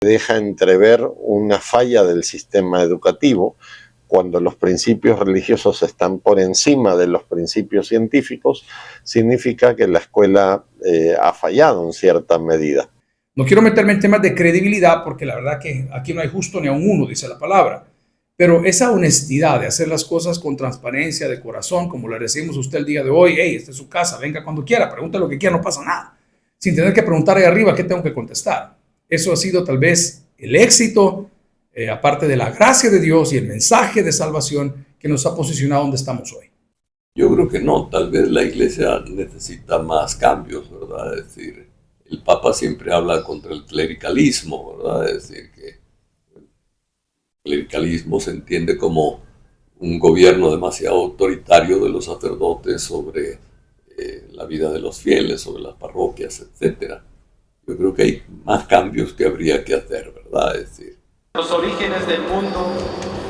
Deja entrever una falla del sistema educativo. Cuando los principios religiosos están por encima de los principios científicos, significa que la escuela ha fallado en cierta medida. No quiero meterme en temas de credibilidad porque la verdad que aquí no hay justo ni a un uno, dice la palabra. Pero esa honestidad de hacer las cosas con transparencia, de corazón, como le decimos a usted el día de hoy, hey, esta es su casa, venga cuando quiera, pregunte lo que quiera, no pasa nada. Sin tener que preguntar ahí arriba qué tengo que contestar. Eso ha sido tal vez el éxito, aparte de la gracia de Dios y el mensaje de salvación que nos ha posicionado donde estamos hoy. Yo creo que no, tal vez la iglesia necesita más cambios, ¿verdad? Es decir, el Papa siempre habla contra el clericalismo, ¿verdad? Es decir, que el clericalismo se entiende como un gobierno demasiado autoritario de los sacerdotes sobre la vida de los fieles, sobre las parroquias, etc. Yo creo que hay más cambios que habría que hacer, ¿verdad? Es decir, los orígenes del mundo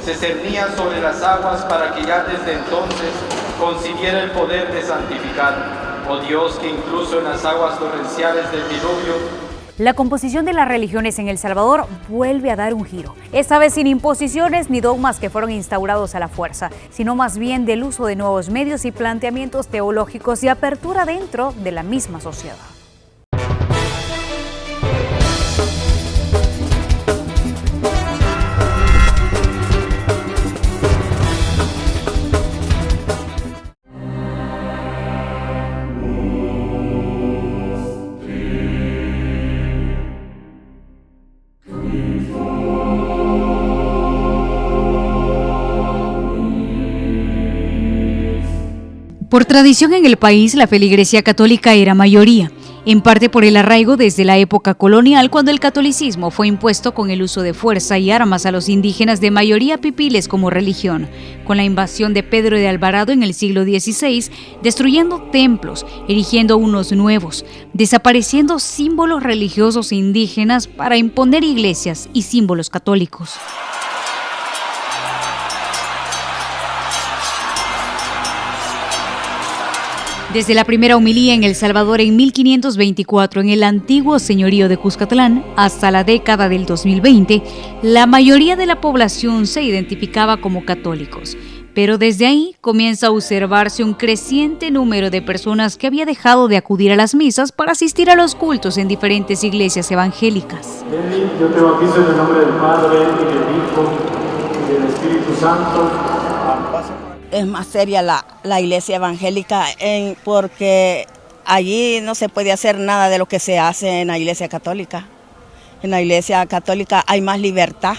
se cernían sobre las aguas para que ya desde entonces concibiera el poder de santificar. Oh Dios, que incluso en las aguas torrenciales del diluvio. La composición de las religiones en El Salvador vuelve a dar un giro, esta vez sin imposiciones ni dogmas que fueron instaurados a la fuerza, sino más bien del uso de nuevos medios y planteamientos teológicos y apertura dentro de la misma sociedad. Por tradición en el país, la feligresía católica era mayoría, en parte por el arraigo desde la época colonial, cuando el catolicismo fue impuesto con el uso de fuerza y armas a los indígenas de mayoría pipiles como religión, con la invasión de Pedro de Alvarado en el siglo XVI, destruyendo templos, erigiendo unos nuevos, desapareciendo símbolos religiosos indígenas para imponer iglesias y símbolos católicos. Desde la primera homilía en El Salvador en 1524 en el antiguo señorío de Cuscatlán hasta la década del 2020, la mayoría de la población se identificaba como católicos. Pero desde ahí comienza a observarse un creciente número de personas que había dejado de acudir a las misas para asistir a los cultos en diferentes iglesias evangélicas. Yo te bautizo en el nombre del Padre, y del Hijo, y del Espíritu Santo. Es más seria la iglesia evangélica porque allí no se puede hacer nada de lo que se hace en la iglesia católica. En la iglesia católica hay más libertad,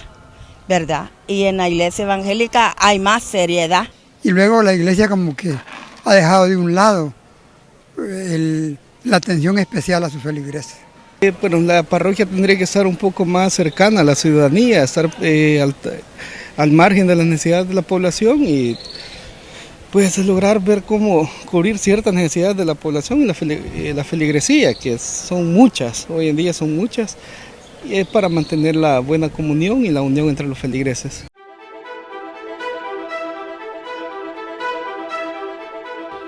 ¿verdad? Y en la iglesia evangélica hay más seriedad. Y luego la iglesia como que ha dejado de un lado la atención especial a sus feligreses. Bueno, la parroquia tendría que estar un poco más cercana a la ciudadanía, estar al margen de las necesidades de la población y pues lograr ver cómo cubrir ciertas necesidades de la población y la feligresía, que son muchas, hoy en día son muchas, y es para mantener la buena comunión y la unión entre los feligreses.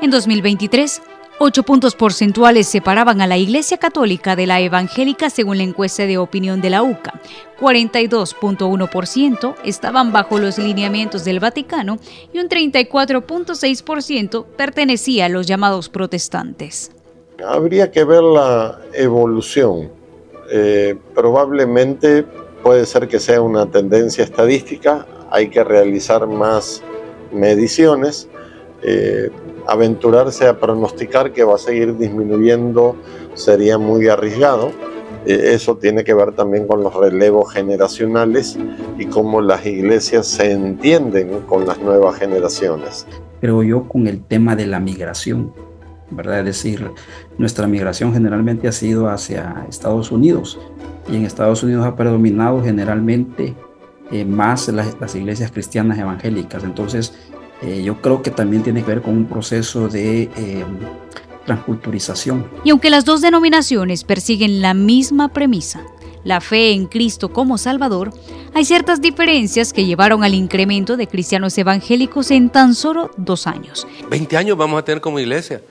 En 2023, 8 puntos porcentuales separaban a la Iglesia Católica de la evangélica según la encuesta de opinión de la UCA. 42.1% estaban bajo los lineamientos del Vaticano y un 34.6% pertenecía a los llamados protestantes. Habría que ver la evolución. Probablemente puede ser que sea una tendencia estadística, hay que realizar más mediciones. Aventurarse a pronosticar que va a seguir disminuyendo sería muy arriesgado. Eso tiene que ver también con los relevos generacionales y cómo las iglesias se entienden con las nuevas generaciones. Creo yo con el tema de la migración, ¿verdad? Es decir, nuestra migración generalmente ha sido hacia Estados Unidos y en Estados Unidos ha predominado generalmente más las iglesias cristianas evangélicas. Entonces, yo creo que también tiene que ver con un proceso de transculturización. Y aunque las dos denominaciones persiguen la misma premisa, la fe en Cristo como Salvador, hay ciertas diferencias que llevaron al incremento de cristianos evangélicos en tan solo 2 años. 20 años vamos a tener como iglesia.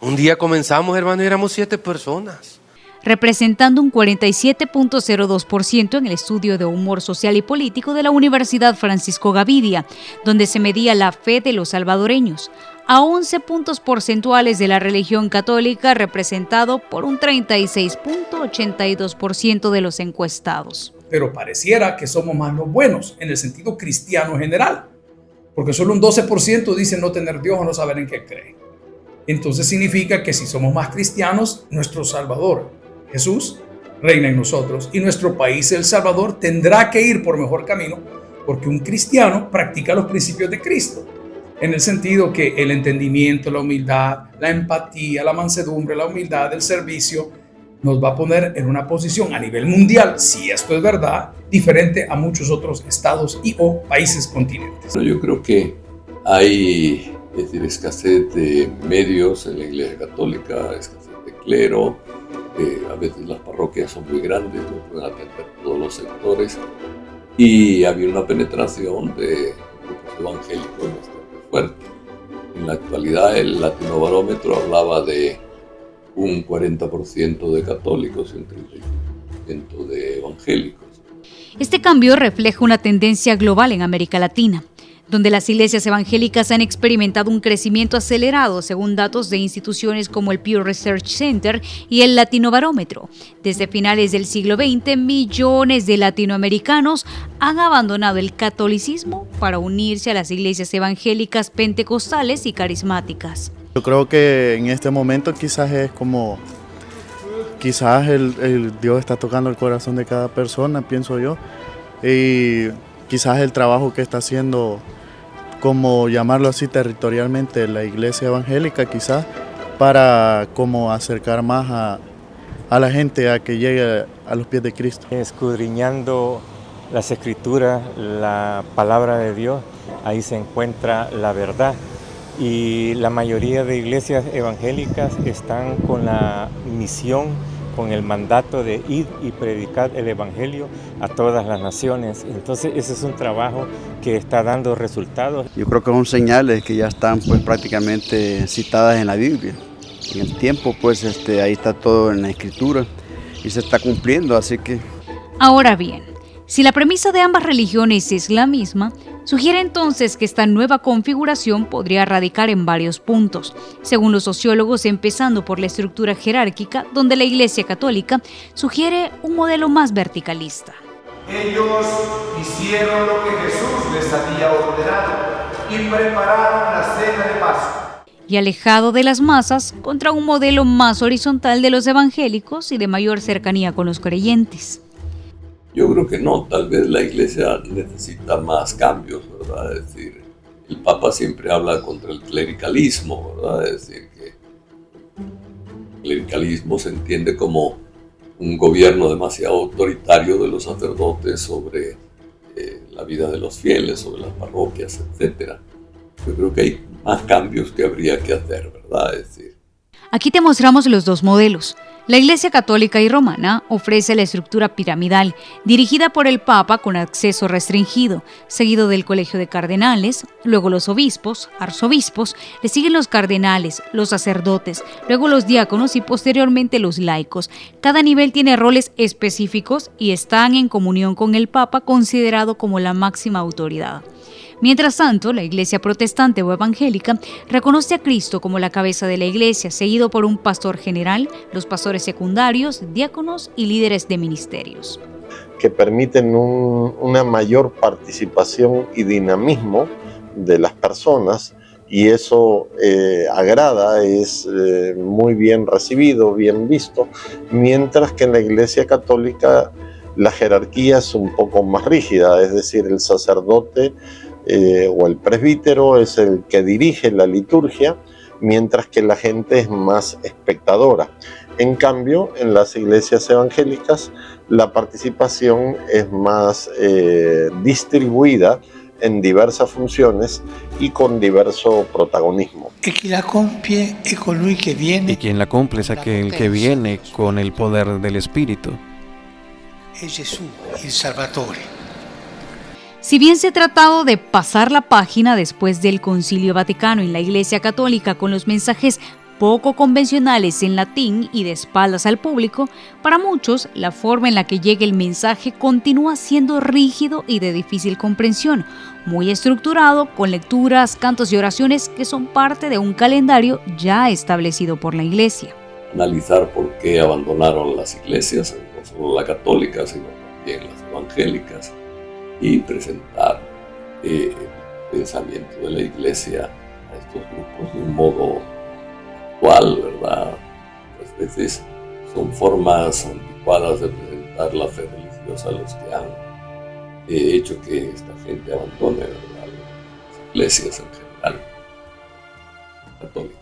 Un día comenzamos, hermano, y éramos 7 personas. representando un 47.02% en el estudio de humor social y político de la Universidad Francisco Gavidia, donde se medía la fe de los salvadoreños, a 11 puntos porcentuales de la religión católica, representado por un 36.82% de los encuestados. Pero pareciera que somos más los buenos, en el sentido cristiano general, porque solo un 12% dice no tener Dios o no saber en qué cree. Entonces significa que si somos más cristianos, nuestro Salvador, Jesús, reina en nosotros, y nuestro país, El Salvador, tendrá que ir por mejor camino, porque un cristiano practica los principios de Cristo, en el sentido que el entendimiento, la humildad, la empatía, la mansedumbre, la humildad, el servicio, nos va a poner en una posición a nivel mundial, si esto es verdad, diferente a muchos otros estados y o países continentes. Yo creo que hay escasez de medios en la Iglesia Católica, escasez de clero, a veces las parroquias son muy grandes, no pueden atender todos los sectores, y había una penetración de grupos evangélicos bastante fuerte. En la actualidad el Latinobarómetro hablaba de un 40% de católicos y un 30% de evangélicos. Este cambio refleja una tendencia global en América Latina, donde las iglesias evangélicas han experimentado un crecimiento acelerado según datos de instituciones como el Pew Research Center y el Latinobarómetro. Desde finales del siglo XX, millones de latinoamericanos han abandonado el catolicismo para unirse a las iglesias evangélicas pentecostales y carismáticas. Yo creo que en este momento quizás es como, quizás el Dios está tocando el corazón de cada persona, pienso yo, y quizás el trabajo que está haciendo, como llamarlo así territorialmente, la iglesia evangélica, quizás para como acercar más a la gente a que llegue a los pies de Cristo. Escudriñando las escrituras, la palabra de Dios, ahí se encuentra la verdad. Y la mayoría de iglesias evangélicas están con la misión, con el mandato de ir y predicar el evangelio a todas las naciones. Entonces ese es un trabajo que está dando resultados. Yo creo que son señales que ya están pues prácticamente citadas en la Biblia. En el tiempo pues ahí está todo en la escritura y se está cumpliendo, así que... Ahora bien, si la premisa de ambas religiones es la misma, sugiere entonces que esta nueva configuración podría radicar en varios puntos, según los sociólogos, empezando por la estructura jerárquica, donde la Iglesia Católica sugiere un modelo más verticalista. Ellos hicieron lo que Jesús les había ordenado y prepararon la cena de Pascua. Y alejado de las masas, contra un modelo más horizontal de los evangélicos y de mayor cercanía con los creyentes. Yo creo que no, tal vez la iglesia necesita más cambios, ¿verdad? Es decir, el Papa siempre habla contra el clericalismo, ¿verdad? Es decir, que el clericalismo se entiende como un gobierno demasiado autoritario de los sacerdotes sobre la vida de los fieles, sobre las parroquias, etc. Yo creo que hay más cambios que habría que hacer, ¿verdad? Es decir, aquí te mostramos los dos modelos. La Iglesia Católica y Romana ofrece la estructura piramidal, dirigida por el Papa con acceso restringido, seguido del Colegio de Cardenales, luego los obispos, arzobispos, le siguen los cardenales, los sacerdotes, luego los diáconos y posteriormente los laicos. Cada nivel tiene roles específicos y están en comunión con el Papa, considerado como la máxima autoridad. Mientras tanto, la Iglesia protestante o evangélica reconoce a Cristo como la cabeza de la Iglesia, seguido por un pastor general, los pastores secundarios, diáconos y líderes de ministerios. Que permiten una mayor participación y dinamismo de las personas, y eso agrada, es muy bien recibido, bien visto, mientras que en la Iglesia Católica la jerarquía es un poco más rígida, es decir, el sacerdote o el presbítero es el que dirige la liturgia, mientras que la gente es más espectadora. En cambio, en las iglesias evangélicas la participación es más distribuida en diversas funciones y con diverso protagonismo. Y quien la cumple es aquel que viene con el poder del Espíritu. Es Jesús, el Salvatore. Si bien se ha tratado de pasar la página después del Concilio Vaticano en la Iglesia Católica con los mensajes poco convencionales en latín y de espaldas al público, para muchos la forma en la que llega el mensaje continúa siendo rígido y de difícil comprensión, muy estructurado con lecturas, cantos y oraciones que son parte de un calendario ya establecido por la Iglesia. Analizar por qué abandonaron las iglesias, no solo la católica, sino también las evangélicas, y presentar el pensamiento de la Iglesia a estos grupos de un modo actual, ¿verdad? Muchas veces son formas anticuadas de presentar la fe religiosa a los que han hecho que esta gente abandone, ¿verdad?, las iglesias en general católicas.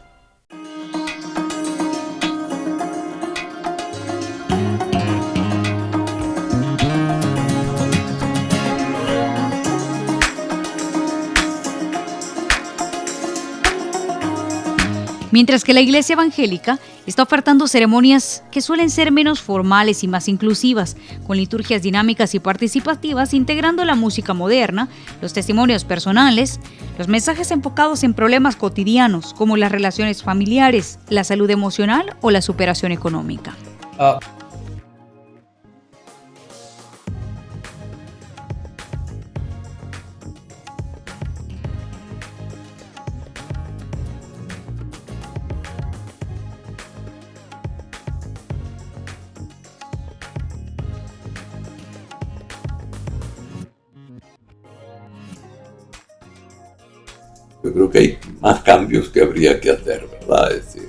Mientras que la Iglesia evangélica está ofertando ceremonias que suelen ser menos formales y más inclusivas, con liturgias dinámicas y participativas, integrando la música moderna, los testimonios personales, los mensajes enfocados en problemas cotidianos como las relaciones familiares, la salud emocional o la superación económica. Yo creo que hay más cambios que habría que hacer, ¿verdad? Es decir,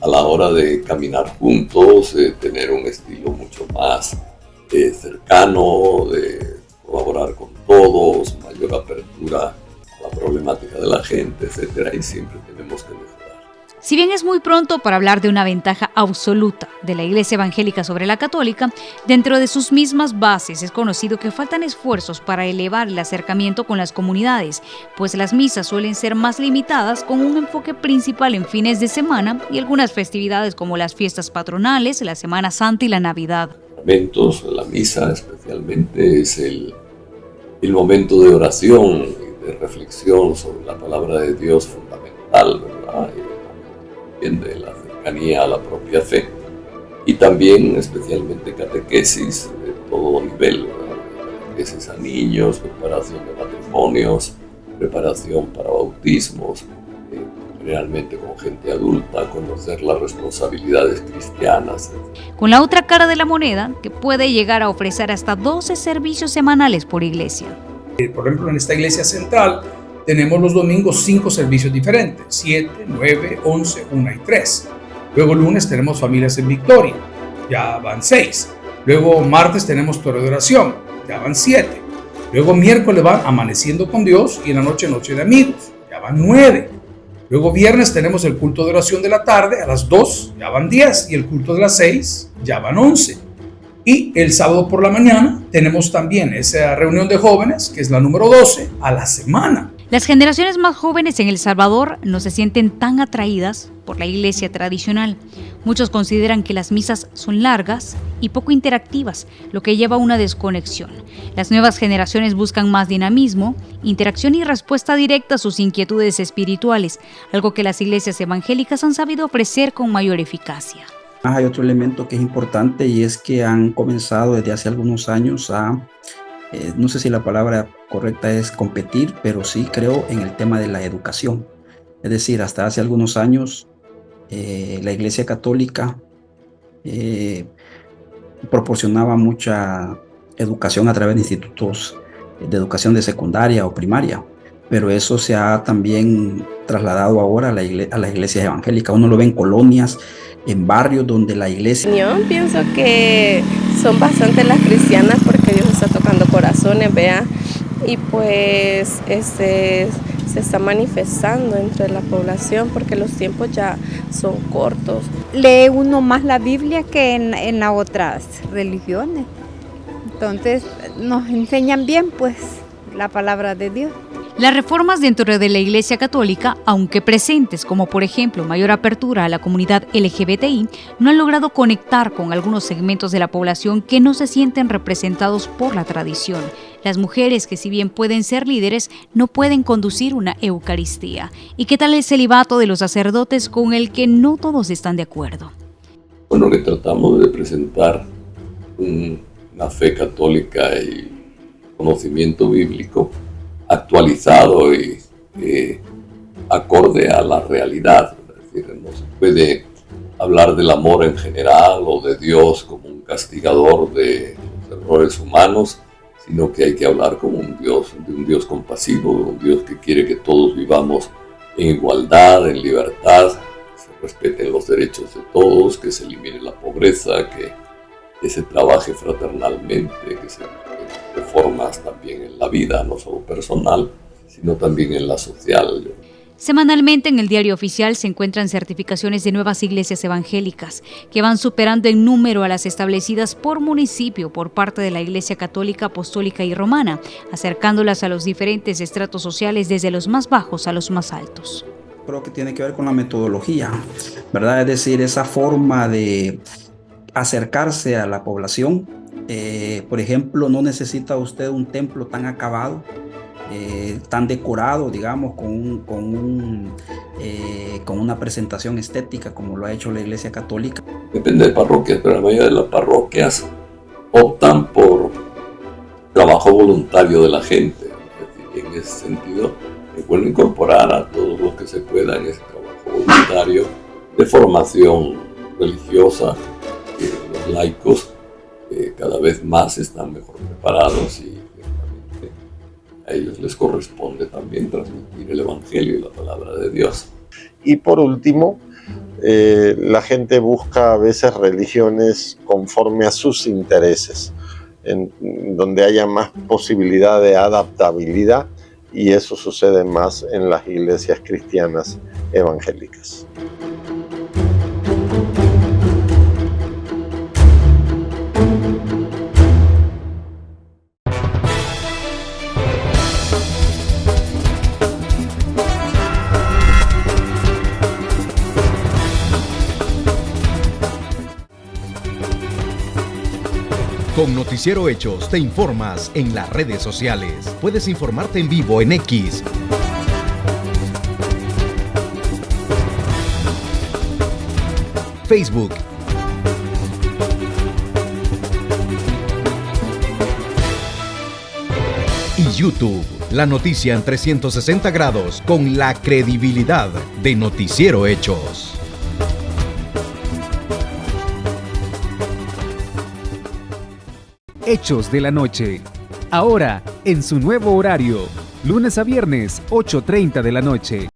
a la hora de caminar juntos, tener un estilo mucho más cercano, de colaborar con todos, mayor apertura a la problemática de la gente, etcétera, y siempre tenemos que mejorar. Si bien es muy pronto para hablar de una ventaja absoluta de la Iglesia evangélica sobre la católica, dentro de sus mismas bases es conocido que faltan esfuerzos para elevar el acercamiento con las comunidades, pues las misas suelen ser más limitadas, con un enfoque principal en fines de semana y algunas festividades como las fiestas patronales, la Semana Santa y la Navidad. La misa especialmente es el momento de oración y de reflexión sobre la palabra de Dios fundamental, ¿verdad? De la cercanía a la propia fe, y también especialmente catequesis de todo nivel, ¿verdad? Catequesis a niños, preparación de matrimonios, preparación para bautismos, generalmente con gente adulta, conocer las responsabilidades cristianas. Con la otra cara de la moneda, que puede llegar a ofrecer hasta 12 servicios semanales por iglesia. Por ejemplo, en esta iglesia central tenemos los domingos 5 servicios diferentes, 7, 9, 11, 1 y 3. Luego lunes tenemos familias en Victoria, ya van 6. Luego martes tenemos torre de oración, ya van 7. Luego miércoles van amaneciendo con Dios y en la noche de amigos, ya van 9. Luego viernes tenemos el culto de oración de la tarde a las 2, ya van 10. Y el culto de las 6, ya van 11. Y el sábado por la mañana tenemos también esa reunión de jóvenes, que es la número 12, a la semana. Las generaciones más jóvenes en El Salvador no se sienten tan atraídas por la iglesia tradicional. Muchos consideran que las misas son largas y poco interactivas, lo que lleva a una desconexión. Las nuevas generaciones buscan más dinamismo, interacción y respuesta directa a sus inquietudes espirituales, algo que las iglesias evangélicas han sabido ofrecer con mayor eficacia. Hay otro elemento que es importante, y es que han comenzado desde hace algunos años a, no sé si la palabra correcta es competir, pero sí creo en el tema de la educación. Es decir, hasta hace algunos años la Iglesia Católica proporcionaba mucha educación a través de institutos de educación de secundaria o primaria, pero eso se ha también trasladado ahora a las iglesias evangélicas. Uno lo ve en colonias, en barrios donde la iglesia... Yo pienso que son bastante las cristianas, porque Dios está tocando corazones, vea, y pues se está manifestando entre la población, porque los tiempos ya son cortos. Lee uno más la Biblia que en las otras religiones, entonces nos enseñan bien pues la palabra de Dios. Las reformas dentro de la Iglesia Católica, aunque presentes como por ejemplo mayor apertura a la comunidad LGBTI, no han logrado conectar con algunos segmentos de la población que no se sienten representados por la tradición. Las mujeres que si bien pueden ser líderes, no pueden conducir una Eucaristía. ¿Y qué tal el celibato de los sacerdotes con el que no todos están de acuerdo? Bueno, que tratamos de presentar una fe católica y conocimiento bíblico actualizado y acorde a la realidad. Es decir, no se puede hablar del amor en general o de Dios como un castigador de los errores humanos, sino que hay que hablar como de un Dios compasivo, de un Dios que quiere que todos vivamos en igualdad, en libertad, que se respeten los derechos de todos, que se elimine la pobreza, que se trabaje fraternalmente, que se reformas también en la vida, no solo personal, sino también en la social. Semanalmente en el Diario Oficial se encuentran certificaciones de nuevas iglesias evangélicas que van superando en número a las establecidas por municipio por parte de la Iglesia Católica, Apostólica y Romana, acercándolas a los diferentes estratos sociales desde los más bajos a los más altos. Creo que tiene que ver con la metodología, ¿verdad? Es decir, esa forma de acercarse a la población. Por ejemplo, no necesita usted un templo tan acabado, tan decorado, digamos, con una presentación estética como lo ha hecho la Iglesia Católica. Depende de parroquias, pero la mayoría de las parroquias optan por trabajo voluntario de la gente. En ese sentido, es bueno incorporar a todos los que se pueda en ese trabajo voluntario de formación religiosa. Los laicos cada vez más están mejor preparados y a ellos les corresponde también transmitir el Evangelio y la palabra de Dios. Y por último, la gente busca a veces religiones conforme a sus intereses, donde haya más posibilidad de adaptabilidad, y eso sucede más en las iglesias cristianas evangélicas. Con Noticiero Hechos te informas en las redes sociales. Puedes informarte en vivo en X, Facebook y YouTube. La noticia en 360 grados con la credibilidad de Noticiero Hechos. Hechos de la noche. Ahora, en su nuevo horario, lunes a viernes, 8:30 de la noche.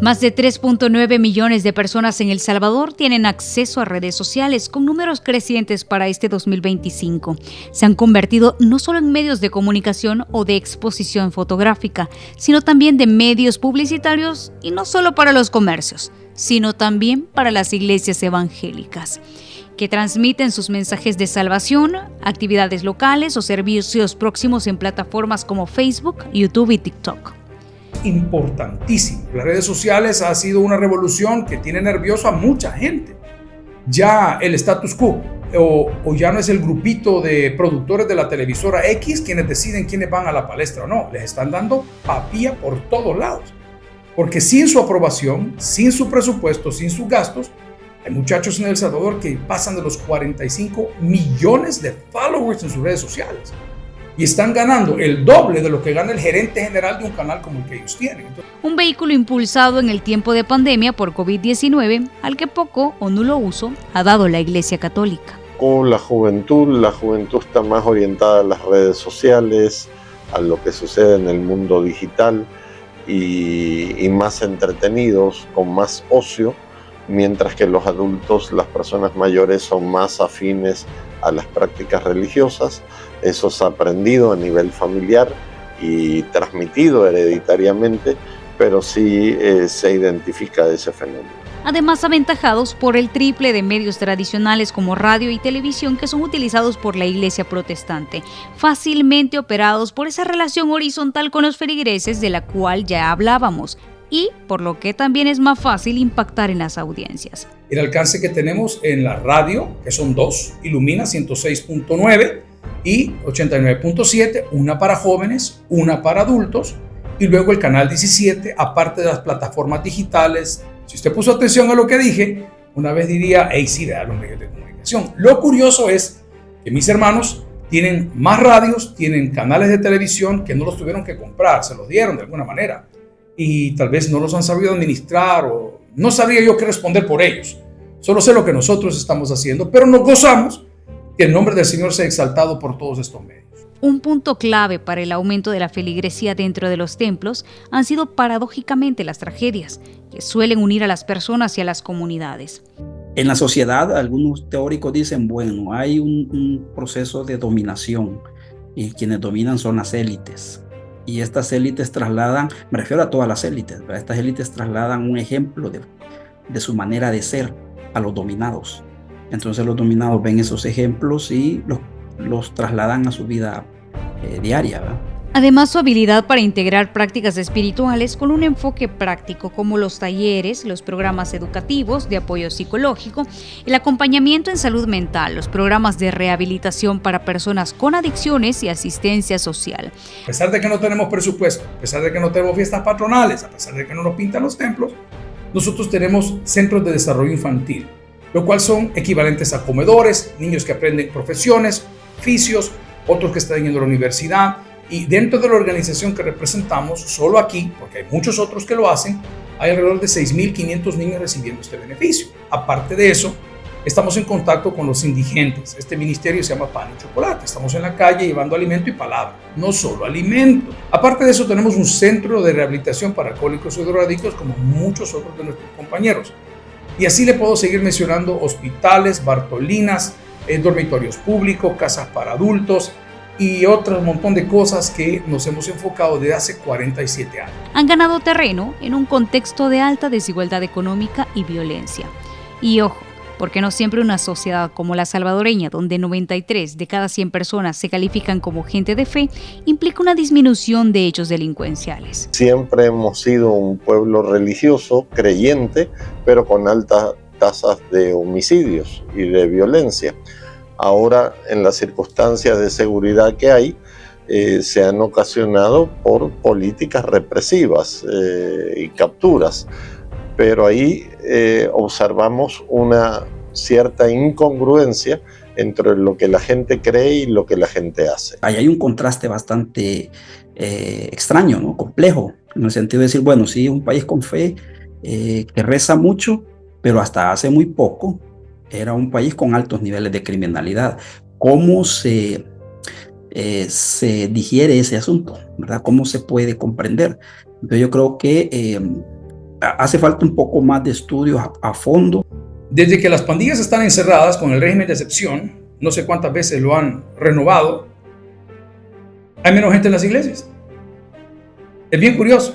Más de 3.9 millones de personas en El Salvador tienen acceso a redes sociales, con números crecientes para este 2025. Se han convertido no solo en medios de comunicación o de exposición fotográfica, sino también de medios publicitarios, y no solo para los comercios, sino también para las iglesias evangélicas, que transmiten sus mensajes de salvación, actividades locales o servicios próximos en plataformas como Facebook, YouTube y TikTok. Importantísimo. Las redes sociales ha sido una revolución que tiene nervioso a mucha gente. Ya el status quo o ya no es el grupito de productores de la televisora X quienes deciden quiénes van a la palestra o no. Les están dando papilla por todos lados. Porque sin su aprobación, sin su presupuesto, sin sus gastos, hay muchachos en El Salvador que pasan de los 45 millones de followers en sus redes sociales. Y están ganando el doble de lo que gana el gerente general de un canal como el que ellos tienen. Un vehículo impulsado en el tiempo de pandemia por COVID-19, al que poco o nulo uso ha dado la Iglesia Católica. Con la juventud está más orientada a las redes sociales, a lo que sucede en el mundo digital y más entretenidos, con más ocio, mientras que los adultos, las personas mayores, son más afines a las prácticas religiosas. Eso se ha aprendido a nivel familiar y transmitido hereditariamente, pero sí se identifica ese fenómeno. Además, aventajados por el triple de medios tradicionales como radio y televisión que son utilizados por la Iglesia protestante, fácilmente operados por esa relación horizontal con los feligreses de la cual ya hablábamos, y por lo que también es más fácil impactar en las audiencias. El alcance que tenemos en la radio, que son dos, Ilumina 106.9 y 89.7, una para jóvenes, una para adultos, y luego el canal 17, aparte de las plataformas digitales. Si usted puso atención a lo que dije, una vez diría, hey, sí, vea los medios de comunicación. Lo curioso es que mis hermanos tienen más radios, tienen canales de televisión que no los tuvieron que comprar, se los dieron de alguna manera. Y tal vez no los han sabido administrar o no sabría yo qué responder por ellos. Solo sé lo que nosotros estamos haciendo, pero nos gozamos que el nombre del Señor sea exaltado por todos estos medios. Un punto clave para el aumento de la feligresía dentro de los templos han sido paradójicamente las tragedias, que suelen unir a las personas y a las comunidades. En la sociedad, algunos teóricos dicen, bueno, hay un proceso de dominación y quienes dominan son las élites. Y estas élites trasladan, me refiero a todas las élites, ¿verdad? Estas élites trasladan un ejemplo de su manera de ser a los dominados. Entonces los dominados ven esos ejemplos y los trasladan a su vida diaria, ¿verdad? Además, su habilidad para integrar prácticas espirituales con un enfoque práctico como los talleres, los programas educativos de apoyo psicológico, el acompañamiento en salud mental, los programas de rehabilitación para personas con adicciones y asistencia social. A pesar de que no tenemos presupuesto, a pesar de que no tenemos fiestas patronales, a pesar de que no nos pintan los templos, nosotros tenemos centros de desarrollo infantil, lo cual son equivalentes a comedores, niños que aprenden profesiones, oficios, otros que están yendo a la universidad. Y dentro de la organización que representamos, solo aquí, porque hay muchos otros que lo hacen, hay alrededor de 6.500 niños recibiendo este beneficio. Aparte de eso, estamos en contacto con los indigentes. Este ministerio se llama Pan y Chocolate. Estamos en la calle llevando alimento y palabra, no solo alimento. Aparte de eso, tenemos un centro de rehabilitación para alcohólicos y drogadictos como muchos otros de nuestros compañeros. Y así le puedo seguir mencionando hospitales, Bartolinas, dormitorios públicos, casas para adultos, y otro montón de cosas que nos hemos enfocado desde hace 47 años. Han ganado terreno en un contexto de alta desigualdad económica y violencia. Y ojo, porque no siempre una sociedad como la salvadoreña, donde 93 de cada 100 personas se califican como gente de fe, implica una disminución de hechos delincuenciales. Siempre hemos sido un pueblo religioso, creyente, pero con altas tasas de homicidios y de violencia. Ahora, en las circunstancias de seguridad que hay, se han ocasionado por políticas represivas y capturas. Pero ahí observamos una cierta incongruencia entre lo que la gente cree y lo que la gente hace. Ahí hay un contraste bastante extraño, ¿no? Complejo, en el sentido de decir, bueno, sí, un país con fe que reza mucho, pero hasta hace muy poco era un país con altos niveles de criminalidad. ¿Cómo se digiere ese asunto, ¿verdad? ¿Cómo se puede comprender? Entonces yo creo que hace falta un poco más de estudios a fondo. Desde que las pandillas están encerradas con el régimen de excepción, no sé cuántas veces lo han renovado, hay menos gente en las iglesias. Es bien curioso.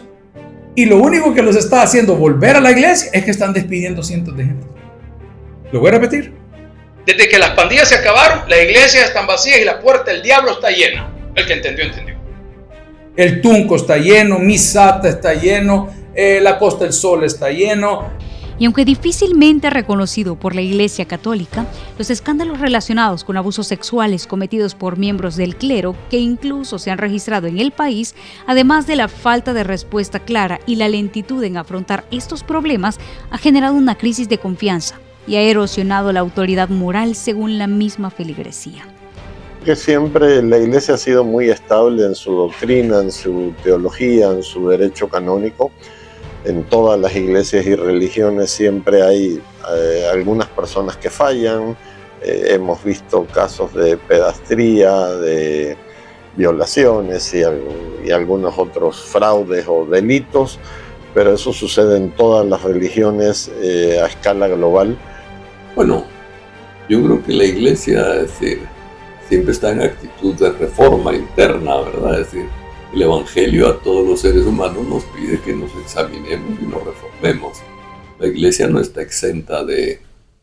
Y lo único que los está haciendo volver a la iglesia es que están despidiendo cientos de gente. Lo voy a repetir. Desde que las pandillas se acabaron, las iglesias están vacías y la puerta del diablo está llena. El que entendió, entendió. El Tunco está lleno, Misata está lleno, la Costa del Sol está lleno. Y aunque difícilmente reconocido por la Iglesia Católica, los escándalos relacionados con abusos sexuales cometidos por miembros del clero, que incluso se han registrado en el país, además de la falta de respuesta clara y la lentitud en afrontar estos problemas, ha generado una crisis de confianza y ha erosionado la autoridad moral según la misma feligresía. Que siempre la Iglesia ha sido muy estable en su doctrina, en su teología, en su derecho canónico. En todas las iglesias y religiones siempre hay algunas personas que fallan. Hemos visto casos de pedastría, de violaciones y algunos otros fraudes o delitos, pero eso sucede en todas las religiones a escala global. Bueno, yo creo que la Iglesia, es decir, siempre está en actitud de reforma interna, ¿verdad? Es decir, el Evangelio a todos los seres humanos nos pide que nos examinemos y nos reformemos. La Iglesia no está exenta de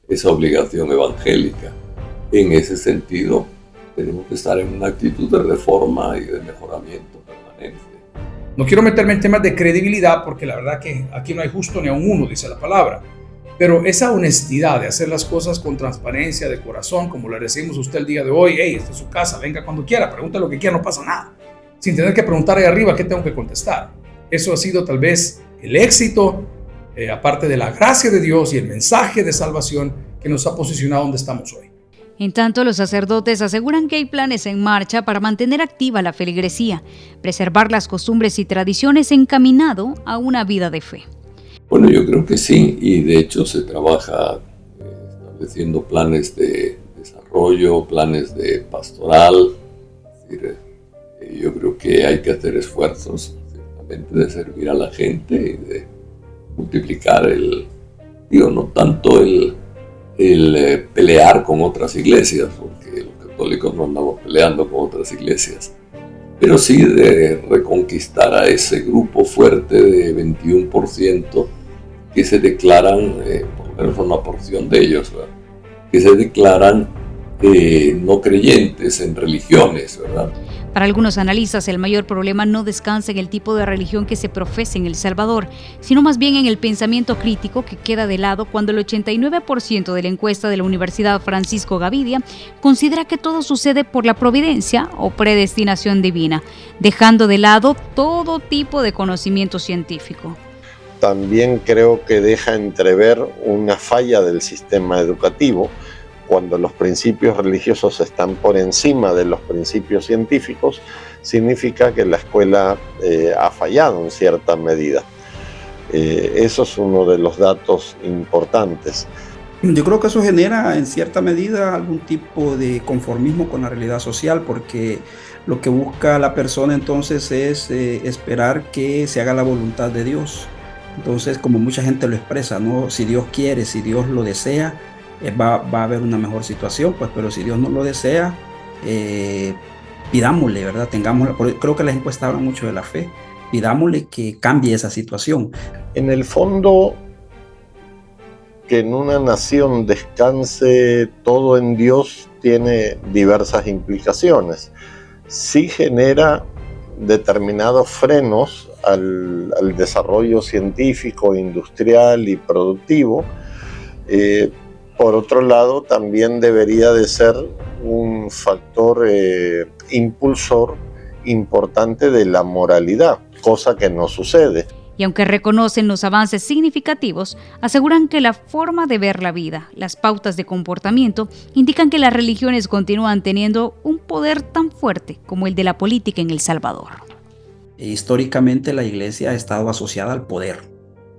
esa obligación evangélica. En ese sentido, tenemos que estar en una actitud de reforma y de mejoramiento permanente. No quiero meterme en temas de credibilidad porque la verdad que aquí no hay justo ni a un uno, dice la palabra. Pero esa honestidad de hacer las cosas con transparencia, de corazón, como le decimos a usted el día de hoy, hey, esta es su casa, venga cuando quiera, pregunta lo que quiera, no pasa nada. Sin tener que preguntar ahí arriba qué tengo que contestar. Eso ha sido tal vez el éxito, aparte de la gracia de Dios y el mensaje de salvación que nos ha posicionado donde estamos hoy. En tanto, los sacerdotes aseguran que hay planes en marcha para mantener activa la feligresía, preservar las costumbres y tradiciones encaminado a una vida de fe. Bueno, yo creo que sí, y de hecho se trabaja estableciendo planes de desarrollo, planes de pastoral. Es decir, yo creo que hay que hacer esfuerzos, ciertamente, de servir a la gente y de multiplicar no tanto el pelear con otras iglesias, porque los católicos no andamos peleando con otras iglesias, pero sí de reconquistar a ese grupo fuerte de 21% que se declaran, por lo menos una porción de ellos, ¿verdad?, que se declaran no creyentes en religiones, ¿verdad? Para algunos analistas, el mayor problema no descansa en el tipo de religión que se profesa en El Salvador, sino más bien en el pensamiento crítico que queda de lado cuando el 89% de la encuesta de la Universidad Francisco Gavidia considera que todo sucede por la providencia o predestinación divina, dejando de lado todo tipo de conocimiento científico. También creo que deja entrever una falla del sistema educativo cuando los principios religiosos están por encima de los principios científicos. Significa que la escuela ha fallado en cierta medida. Eso es uno de los datos importantes. Yo creo que eso genera en cierta medida algún tipo de conformismo con la realidad social, porque lo que busca la persona entonces es esperar que se haga la voluntad de Dios. Entonces, como mucha gente lo expresa, ¿no? Si Dios quiere, si Dios lo desea, va a haber una mejor situación, pues, pero si Dios no lo desea, pidámosle, ¿verdad? Creo que las encuestas hablan mucho de la fe, pidámosle que cambie esa situación. En el fondo, que en una nación descanse todo en Dios tiene diversas implicaciones. Sí genera determinados frenos al desarrollo científico, industrial y productivo. Por otro lado, también debería de ser un factor impulsor importante de la moralidad, cosa que no sucede. Y aunque reconocen los avances significativos, aseguran que la forma de ver la vida, las pautas de comportamiento, indican que las religiones continúan teniendo un poder tan fuerte como el de la política en El Salvador. Históricamente la iglesia ha estado asociada al poder,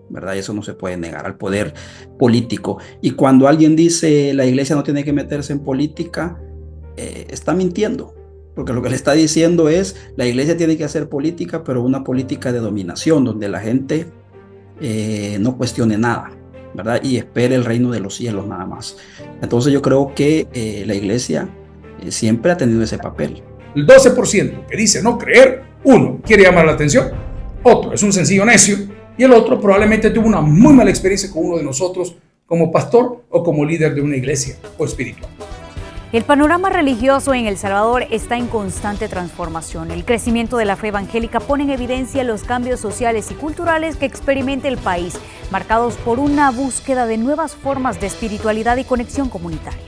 ¿verdad? Eso no se puede negar, al poder político. Y cuando alguien dice la iglesia no tiene que meterse en política, está mintiendo. Porque lo que le está diciendo es, la iglesia tiene que hacer política, pero una política de dominación, donde la gente no cuestione nada, ¿verdad? Y espere el reino de los cielos nada más. Entonces yo creo que la iglesia siempre ha tenido ese papel. El 12% que dice no creer, uno quiere llamar la atención, otro es un sencillo necio, y el otro probablemente tuvo una muy mala experiencia con uno de nosotros como pastor o como líder de una iglesia o espiritual. El panorama religioso en El Salvador está en constante transformación. El crecimiento de la fe evangélica pone en evidencia los cambios sociales y culturales que experimenta el país, marcados por una búsqueda de nuevas formas de espiritualidad y conexión comunitaria.